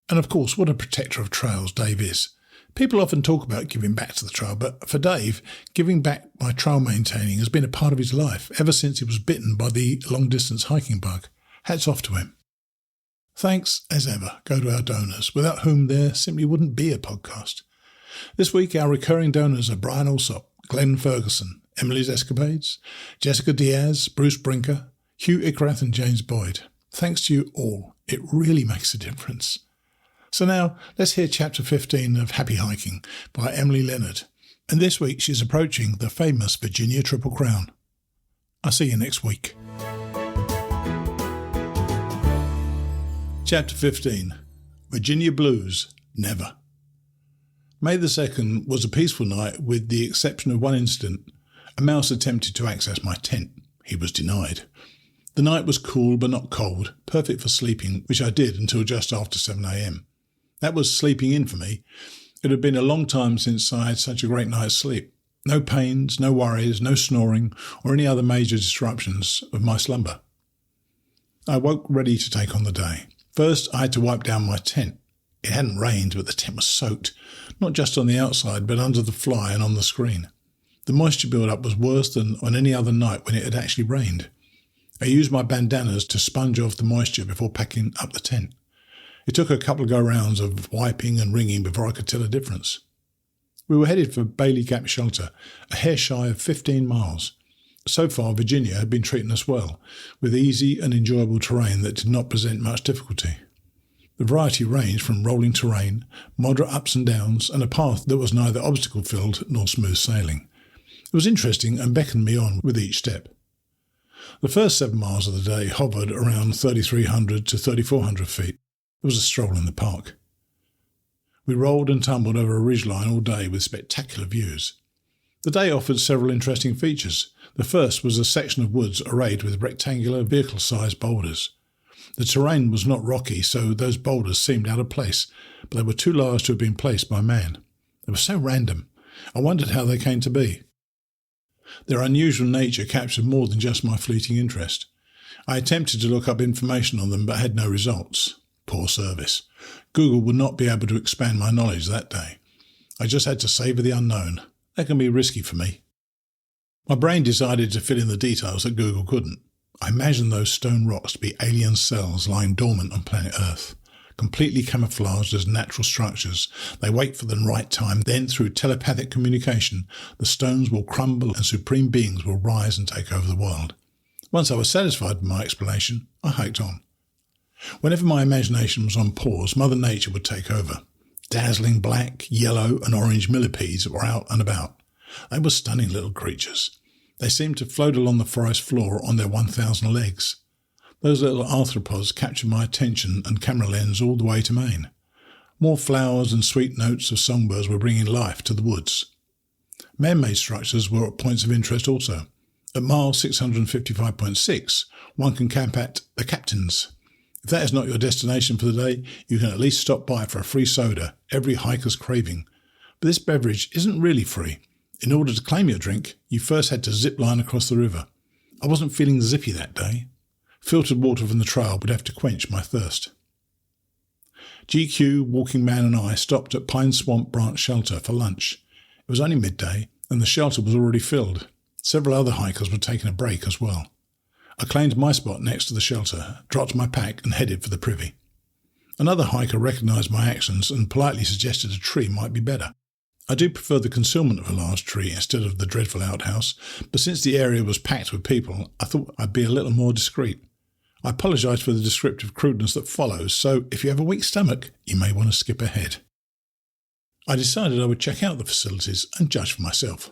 And of course, what a protector of trails Dave is. People often talk about giving back to the trail, but for Dave, giving back by trail maintaining has been a part of his life ever since he was bitten by the long-distance hiking bug. Hats off to him. Thanks, as ever, go to our donors, without whom there simply wouldn't be a podcast. This week, our recurring donors are Brian Alsop, Glenn Ferguson, Emily's Escapades, Jessica Diaz, Bruce Brinker, Hugh Ickrath and James Boyd. Thanks to you all. It really makes a difference. So now, let's hear Chapter 15 of Happy Hiking by Emily Leonard. And this week, she's approaching the famous Virginia Triple Crown. I'll see you next week. Chapter 15, Virginia Blues, Never. May the 2nd was a peaceful night with the exception of one incident. A mouse attempted to access my tent. He was denied. The night was cool but not cold, perfect for sleeping, which I did until just after 7 a.m. That was sleeping in for me. It had been a long time since I had such a great night's sleep. No pains, no worries, no snoring, or any other major disruptions of my slumber. I woke ready to take on the day. First, I had to wipe down my tent. It hadn't rained, but the tent was soaked, not just on the outside, but under the fly and on the screen. The moisture build-up was worse than on any other night when it had actually rained. I used my bandanas to sponge off the moisture before packing up the tent. It took a couple of go-rounds of wiping and wringing before I could tell a difference. We were headed for Bailey Gap Shelter, a hair shy of 15 miles. So far, Virginia had been treating us well, with easy and enjoyable terrain that did not present much difficulty. The variety ranged from rolling terrain, moderate ups and downs, and a path that was neither obstacle-filled nor smooth sailing. It was interesting and beckoned me on with each step. The first 7 miles of the day hovered around 3,300 to 3,400 feet. It was a stroll in the park. We rolled and tumbled over a ridgeline all day with spectacular views. The day offered several interesting features. The first was a section of woods arrayed with rectangular, vehicle-sized boulders. The terrain was not rocky, so those boulders seemed out of place, but they were too large to have been placed by man. They were so random. I wondered how they came to be. Their unusual nature captured more than just my fleeting interest. I attempted to look up information on them but had no results. Poor service. Google would not be able to expand my knowledge that day. I just had to savour the unknown. That can be risky for me. My brain decided to fill in the details that Google couldn't. I imagined those stone rocks to be alien cells lying dormant on planet Earth. Completely camouflaged as natural structures, they wait for the right time, then through telepathic communication, the stones will crumble and supreme beings will rise and take over the world. Once I was satisfied with my explanation, I hiked on. Whenever my imagination was on pause, Mother Nature would take over. Dazzling black, yellow and orange millipedes were out and about. They were stunning little creatures. They seemed to float along the forest floor on their 1,000 legs. Those little arthropods captured my attention and camera lens all the way to Maine. More flowers and sweet notes of songbirds were bringing life to the woods. Man-made structures were at points of interest also. At mile 655.6, one can camp at the Captain's. If that is not your destination for the day, you can at least stop by for a free soda, every hiker's craving. But this beverage isn't really free. In order to claim your drink, you first had to zip line across the river. I wasn't feeling zippy that day. Filtered water from the trail would have to quench my thirst. GQ, Walking Man and I stopped at Pine Swamp Branch Shelter for lunch. It was only midday and the shelter was already filled. Several other hikers were taking a break as well. I claimed my spot next to the shelter, dropped my pack and headed for the privy. Another hiker recognised my actions and politely suggested a tree might be better. I do prefer the concealment of a large tree instead of the dreadful outhouse, but since the area was packed with people, I thought I'd be a little more discreet. I apologise for the descriptive crudeness that follows, so if you have a weak stomach, you may want to skip ahead. I decided I would check out the facilities and judge for myself.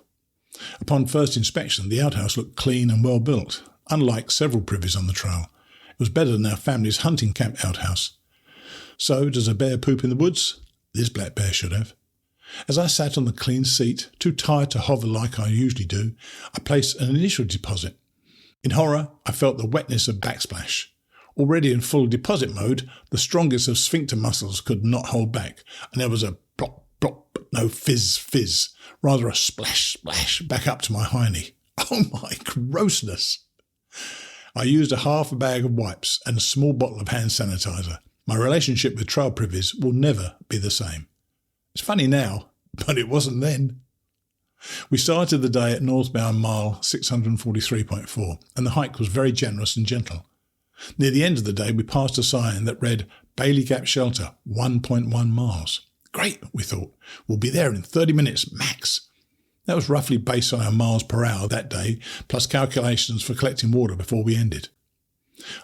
Upon first inspection, the outhouse looked clean and well built. Unlike several privies on the trail, it was better than our family's hunting camp outhouse. So, does a bear poop in the woods? This black bear should have. As I sat on the clean seat, too tired to hover like I usually do, I placed an initial deposit. In horror, I felt the wetness of backsplash. Already in full deposit mode, the strongest of sphincter muscles could not hold back, and there was a plop, plop, but no fizz, fizz, rather a splash, splash back up to my hiney. Oh my grossness! I used a half a bag of wipes and a small bottle of hand sanitizer. My relationship with trail privies will never be the same. It's funny now, but it wasn't then. We started the day at northbound mile 643.4, and the hike was very generous and gentle. Near the end of the day, we passed a sign that read, Bailey Gap Shelter, 1.1 miles. Great, we thought. We'll be there in 30 minutes, max. That was roughly based on our miles per hour that day, plus calculations for collecting water before we ended.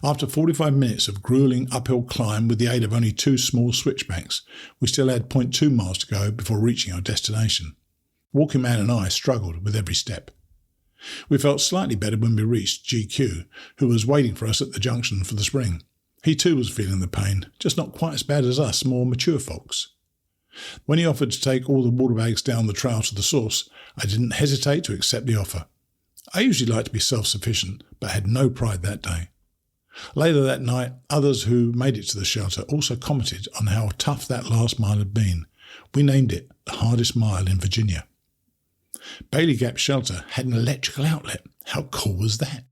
After 45 minutes of gruelling uphill climb with the aid of only 2 small switchbacks, we still had 0.2 miles to go before reaching our destination. Walking Man and I struggled with every step. We felt slightly better when we reached GQ, who was waiting for us at the junction for the spring. He too was feeling the pain, just not quite as bad as us more mature folks. When he offered to take all the water bags down the trail to the source, I didn't hesitate to accept the offer. I usually like to be self-sufficient, but had no pride that day. Later that night, others who made it to the shelter also commented on how tough that last mile had been. We named it the hardest mile in Virginia. Bailey Gap Shelter had an electrical outlet. How cool was that?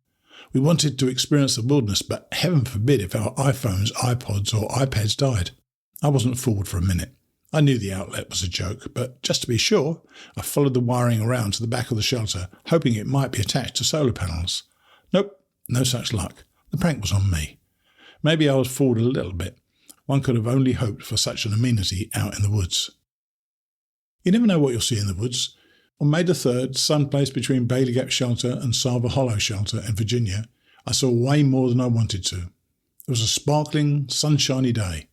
We wanted to experience the wilderness, but heaven forbid if our iPhones, iPods or iPads died. I wasn't fooled for a minute. I knew the outlet was a joke, but just to be sure, I followed the wiring around to the back of the shelter, hoping it might be attached to solar panels. Nope, no such luck. The prank was on me. Maybe I was fooled a little bit. One could have only hoped for such an amenity out in the woods. You never know what you'll see in the woods. On May the 3rd, someplace between Bailey Gap Shelter and Sava Hollow Shelter in Virginia, I saw way more than I wanted to. It was a sparkling, sunshiny day.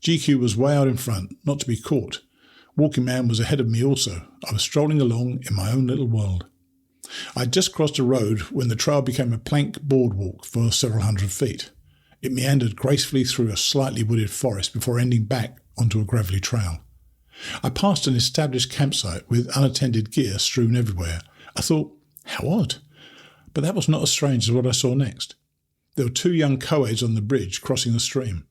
GQ was way out in front, not to be caught. Walking Man was ahead of me also. I was strolling along in my own little world. I had just crossed a road when the trail became a plank boardwalk for several hundred feet. It meandered gracefully through a slightly wooded forest before ending back onto a gravelly trail. I passed an established campsite with unattended gear strewn everywhere. I thought, how odd. But that was not as strange as what I saw next. There were 2 young co-aids on the bridge crossing the stream.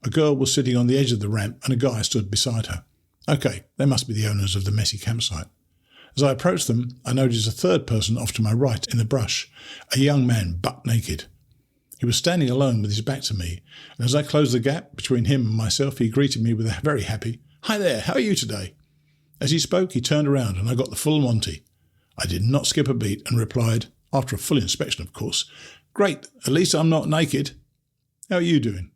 A girl was sitting on the edge of the ramp and a guy stood beside her. Okay, they must be the owners of the messy campsite. As I approached them, I noticed a third person off to my right in the brush, a young man buck naked. He was standing alone with his back to me, and as I closed the gap between him and myself, he greeted me with a very happy, "Hi there, how are you today?" As he spoke, he turned around and I got the full Monty. I did not skip a beat and replied, after a full inspection of course, "Great, at least I'm not naked. How are you doing?"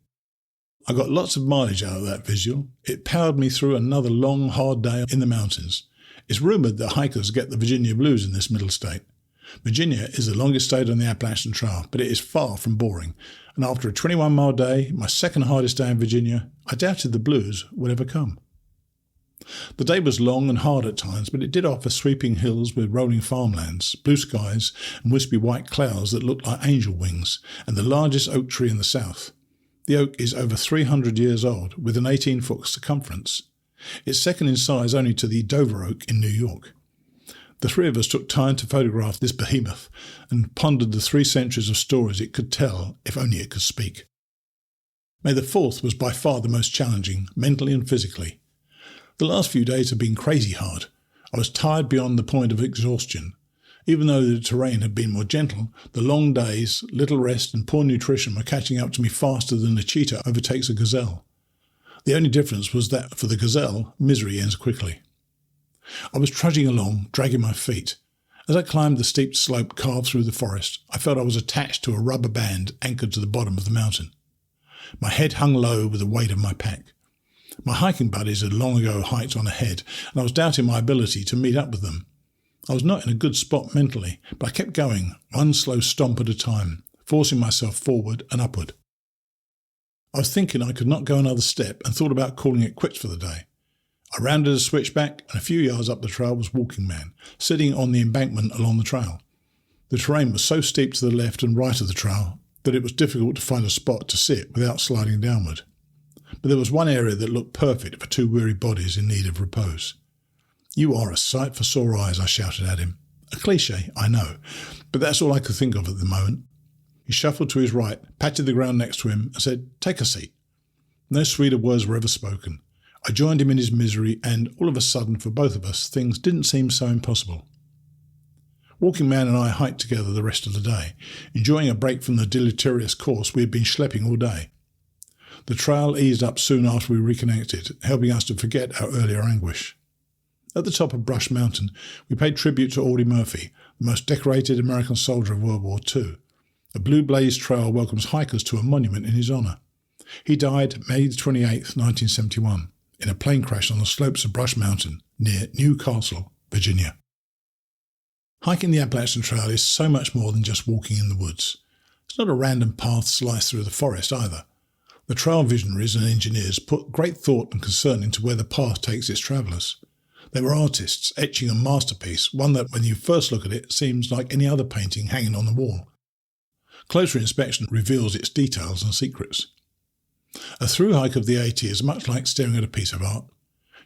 I got lots of mileage out of that visual. It powered me through another long, hard day in the mountains. It's rumoured that hikers get the Virginia blues in this middle state. Virginia is the longest state on the Appalachian Trail, but it is far from boring. And after a 21-mile day, my second hardest day in Virginia, I doubted the blues would ever come. The day was long and hard at times, but it did offer sweeping hills with rolling farmlands, blue skies, and wispy white clouds that looked like angel wings, and the largest oak tree in the south. The oak is over 300 years old, with an 18-foot circumference. It's second in size only to the Dover oak in New York. The three of us took time to photograph this behemoth and pondered the 3 centuries of stories it could tell if only it could speak. May the 4th was by far the most challenging, mentally and physically. The last few days had been crazy hard. I was tired beyond the point of exhaustion. Even though the terrain had been more gentle, the long days, little rest and poor nutrition were catching up to me faster than a cheetah overtakes a gazelle. The only difference was that for the gazelle, misery ends quickly. I was trudging along, dragging my feet. As I climbed the steep slope carved through the forest, I felt I was attached to a rubber band anchored to the bottom of the mountain. My head hung low with the weight of my pack. My hiking buddies had long ago hiked on ahead, and I was doubting my ability to meet up with them. I was not in a good spot mentally, but I kept going, one slow stomp at a time, forcing myself forward and upward. I was thinking I could not go another step and thought about calling it quits for the day. I rounded a switchback, and a few yards up the trail was Walking Man, sitting on the embankment along the trail. The terrain was so steep to the left and right of the trail that it was difficult to find a spot to sit without sliding downward. But there was one area that looked perfect for 2 weary bodies in need of repose. "You are a sight for sore eyes," I shouted at him. A cliché, I know, but that's all I could think of at the moment. He shuffled to his right, patted the ground next to him, and said, "Take a seat." No sweeter words were ever spoken. I joined him in his misery, and all of a sudden, for both of us, things didn't seem so impossible. Walking Man and I hiked together the rest of the day, enjoying a break from the deleterious course we had been schlepping all day. The trail eased up soon after we reconnected, helping us to forget our earlier anguish. At the top of Brush Mountain, we paid tribute to Audie Murphy, the most decorated American soldier of World War II. A blue blaze trail welcomes hikers to a monument in his honour. He died May 28, 1971, in a plane crash on the slopes of Brush Mountain near Newcastle, Virginia. Hiking the Appalachian Trail is so much more than just walking in the woods. It's not a random path sliced through the forest either. The trail visionaries and engineers put great thought and concern into where the path takes its travellers. They were artists, etching a masterpiece, one that, when you first look at it, seems like any other painting hanging on the wall. Closer inspection reveals its details and secrets. A through hike of the AT is much like staring at a piece of art.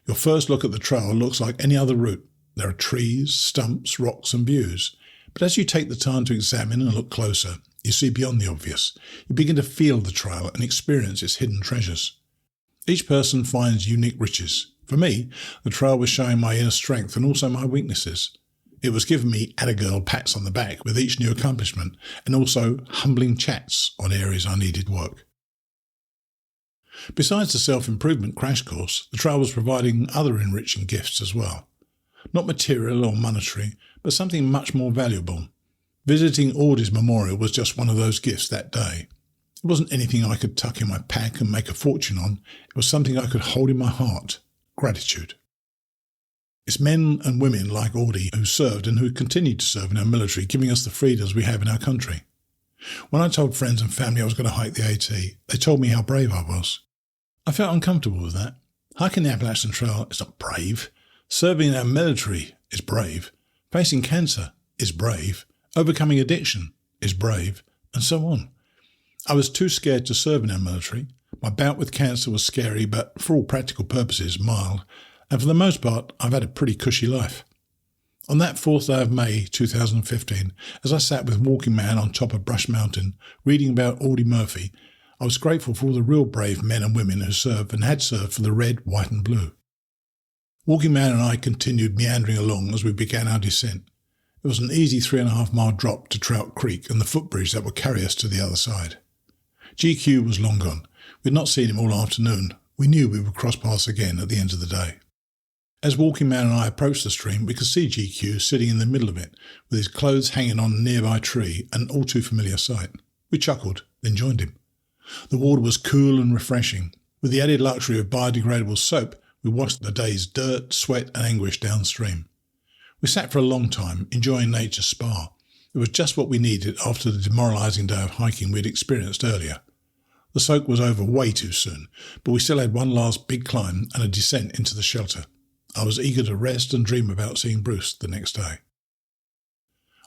Your first look at the trail looks like any other route. There are trees, stumps, rocks and views. But as you take the time to examine and look closer, you see beyond the obvious. You begin to feel the trail and experience its hidden treasures. Each person finds unique riches. For me, the trail was showing my inner strength and also my weaknesses. It was giving me atta-girl pats on the back with each new accomplishment, and also humbling chats on areas I needed work. Besides the self-improvement crash course, the trail was providing other enriching gifts as well. Not material or monetary, but something much more valuable. Visiting Audie's memorial was just one of those gifts that day. It wasn't anything I could tuck in my pack and make a fortune on. It was something I could hold in my heart. Gratitude. It's men and women like Audie who served and who continue to serve in our military, giving us the freedoms we have in our country. When I told friends and family I was going to hike the AT, they told me how brave I was. I felt uncomfortable with that. Hiking the Appalachian Trail is not brave. Serving in our military is brave. Facing cancer is brave. Overcoming addiction is brave, and so on. I was too scared to serve in our military. My bout with cancer was scary, but for all practical purposes, mild, and for the most part, I've had a pretty cushy life. On that 4th day of May 2015, as I sat with Walking Man on top of Brush Mountain, reading about Audie Murphy, I was grateful for all the real brave men and women who served and had served for the red, white and blue. Walking Man and I continued meandering along as we began our descent. It was an easy 3.5-mile drop to Trout Creek and the footbridge that would carry us to the other side. GQ was long gone. We had not seen him all afternoon. We knew we would cross paths again at the end of the day. As Walking Man and I approached the stream, we could see GQ sitting in the middle of it, with his clothes hanging on a nearby tree, an all too familiar sight. We chuckled, then joined him. The water was cool and refreshing. With the added luxury of biodegradable soap, we washed the day's dirt, sweat and anguish downstream. We sat for a long time, enjoying nature's spa. It was just what we needed after the demoralising day of hiking we had experienced earlier. The soak was over way too soon, but we still had one last big climb and a descent into the shelter. I was eager to rest and dream about seeing Bruce the next day.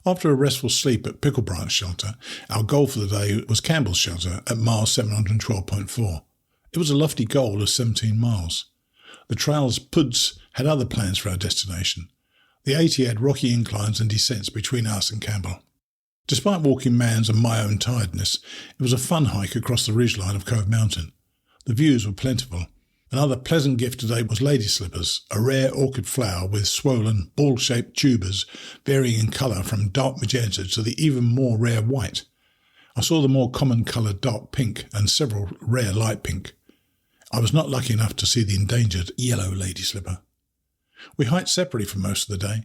After a restful sleep at Pickle Branch Shelter, our goal for the day was Campbell's Shelter at mile 712.4. It was a lofty goal of 17 miles. The trail's PUDs had other plans for our destination. The 80 had rocky inclines and descents between us and Campbell. Despite Walking Man's and my own tiredness, it was a fun hike across the ridgeline of Cove Mountain. The views were plentiful. Another pleasant gift today was lady slippers, a rare orchid flower with swollen, ball-shaped tubers varying in colour from dark magenta to the even more rare white. I saw the more common coloured dark pink and several rare light pink. I was not lucky enough to see the endangered yellow lady slipper. We hiked separately for most of the day.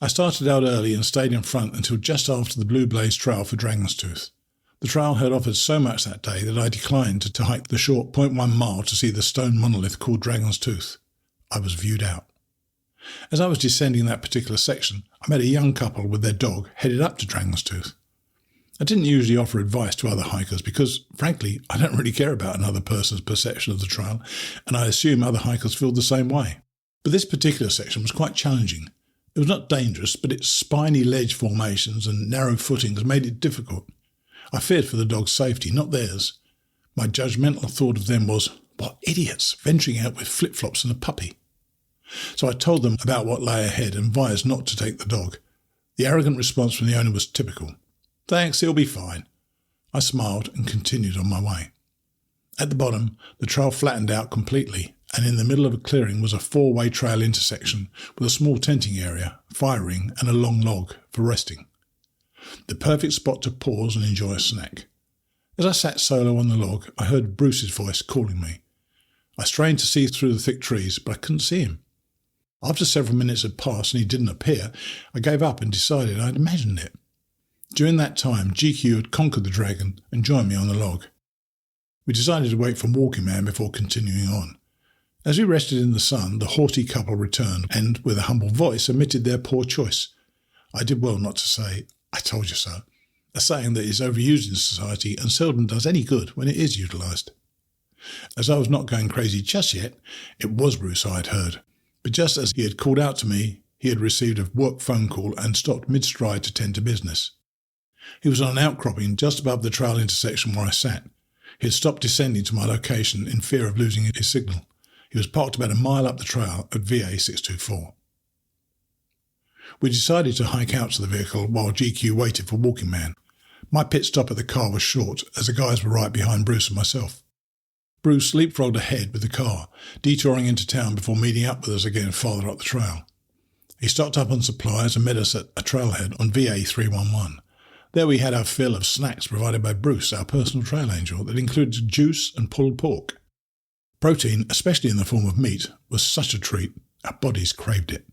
I started out early and stayed in front until just after the Blue Blaze Trail for Dragon's Tooth. The trail had offered so much that day that I declined to hike the short 0.1 mile to see the stone monolith called Dragon's Tooth. I was viewed out. As I was descending that particular section, I met a young couple with their dog headed up to Dragon's Tooth. I didn't usually offer advice to other hikers because, frankly, I don't really care about another person's perception of the trail, and I assume other hikers feel the same way. But this particular section was quite challenging. It was not dangerous, but its spiny ledge formations and narrow footings made it difficult. I feared for the dog's safety, not theirs. My judgmental thought of them was, what idiots, venturing out with flip-flops and a puppy. So I told them about what lay ahead and advised not to take the dog. The arrogant response from the owner was typical. Thanks, he'll be fine. I smiled and continued on my way. At the bottom, the trail flattened out completely, and in the middle of a clearing was a 4-way trail intersection with a small tenting area, fire ring and a long log for resting. The perfect spot to pause and enjoy a snack. As I sat solo on the log, I heard Bruce's voice calling me. I strained to see through the thick trees, but I couldn't see him. After several minutes had passed and he didn't appear, I gave up and decided I'd imagined it. During that time, GQ had conquered the dragon and joined me on the log. We decided to wait for Walking Man before continuing on. As we rested in the sun, the haughty couple returned and, with a humble voice, admitted their poor choice. I did well not to say, I told you so, a saying that is overused in society and seldom does any good when it is utilised. As I was not going crazy just yet, it was Bruce I had heard. But just as he had called out to me, he had received a work phone call and stopped mid-stride to tend to business. He was on an outcropping just above the trail intersection where I sat. He had stopped descending to my location in fear of losing his signal. He was parked about a mile up the trail at VA 624. We decided to hike out to the vehicle while GQ waited for Walking Man. My pit stop at the car was short, as the guys were right behind Bruce and myself. Bruce leapfrogged ahead with the car, detouring into town before meeting up with us again farther up the trail. He stocked up on supplies and met us at a trailhead on VA 311. There we had our fill of snacks provided by Bruce, our personal trail angel, that included juice and pulled pork. Protein, especially in the form of meat, was such a treat, our bodies craved it.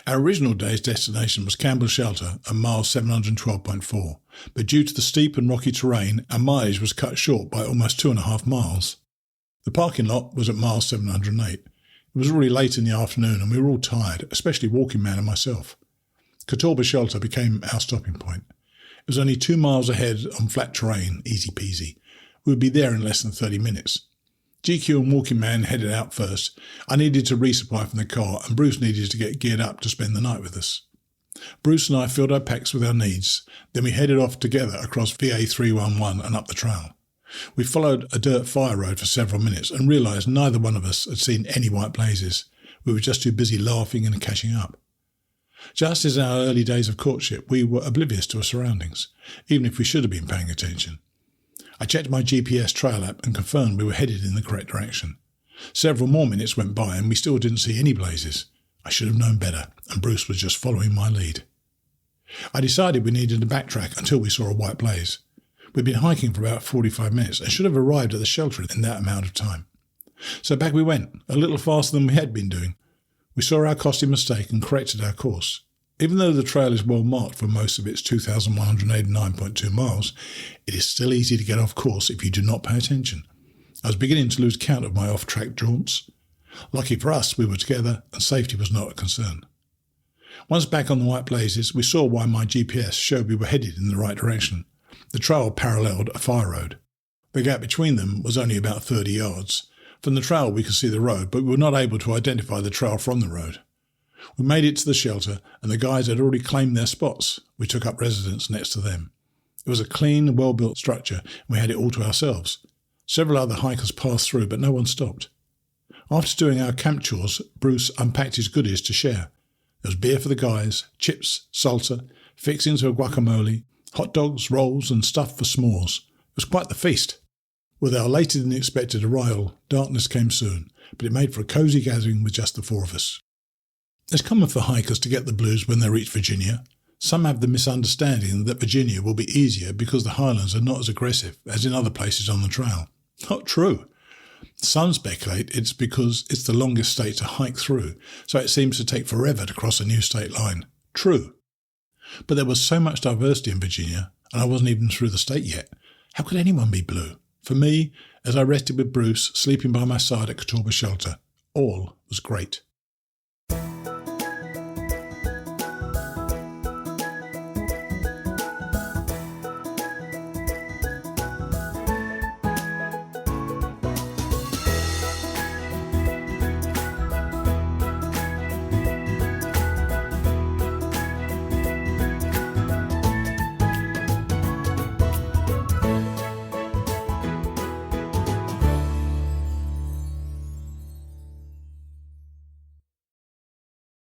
Our original day's destination was Campbell's Shelter at mile 712.4, but due to the steep and rocky terrain, our mileage was cut short by almost 2.5 miles. The parking lot was at mile 708. It was already late in the afternoon and we were all tired, especially Walking Man and myself. Catawba Shelter became our stopping point. It was only 2 miles ahead on flat terrain, easy peasy. We would be there in less than 30 minutes. GQ and Walking Man headed out first. I needed to resupply from the car and Bruce needed to get geared up to spend the night with us. Bruce and I filled our packs with our needs. Then we headed off together across VA 311 and up the trail. We followed a dirt fire road for several minutes and realised neither one of us had seen any white blazes. We were just too busy laughing and catching up. Just as in our early days of courtship, we were oblivious to our surroundings, even if we should have been paying attention. I checked my GPS trail app and confirmed we were headed in the correct direction. Several more minutes went by and we still didn't see any blazes. I should have known better, and Bruce was just following my lead. I decided we needed to backtrack until we saw a white blaze. We'd been hiking for about 45 minutes and should have arrived at the shelter in that amount of time. So back we went, a little faster than we had been doing. We saw our costly mistake and corrected our course. Even though the trail is well marked for most of its 2,189.2 miles, it is still easy to get off course if you do not pay attention. I was beginning to lose count of my off-track jaunts. Lucky for us, we were together and safety was not a concern. Once back on the white blazes, we saw why my GPS showed we were headed in the right direction. The trail paralleled a fire road. The gap between them was only about 30 yards. From the trail we could see the road, but we were not able to identify the trail from the road. We made it to the shelter, and the guys had already claimed their spots. We took up residence next to them. It was a clean, well-built structure, and we had it all to ourselves. Several other hikers passed through, but no one stopped. After doing our camp chores, Bruce unpacked his goodies to share. There was beer for the guys, chips, salsa, fixings for guacamole, hot dogs, rolls, and stuff for s'mores. It was quite the feast. With our later-than-expected arrival, darkness came soon, but it made for a cosy gathering with just the four of us. It's common for hikers to get the blues when they reach Virginia. Some have the misunderstanding that Virginia will be easier because the highlands are not as aggressive as in other places on the trail. Not true. Some speculate it's because it's the longest state to hike through, so it seems to take forever to cross a new state line. True. But there was so much diversity in Virginia, and I wasn't even through the state yet. How could anyone be blue? For me, as I rested with Bruce, sleeping by my side at Catawba Shelter, all was great.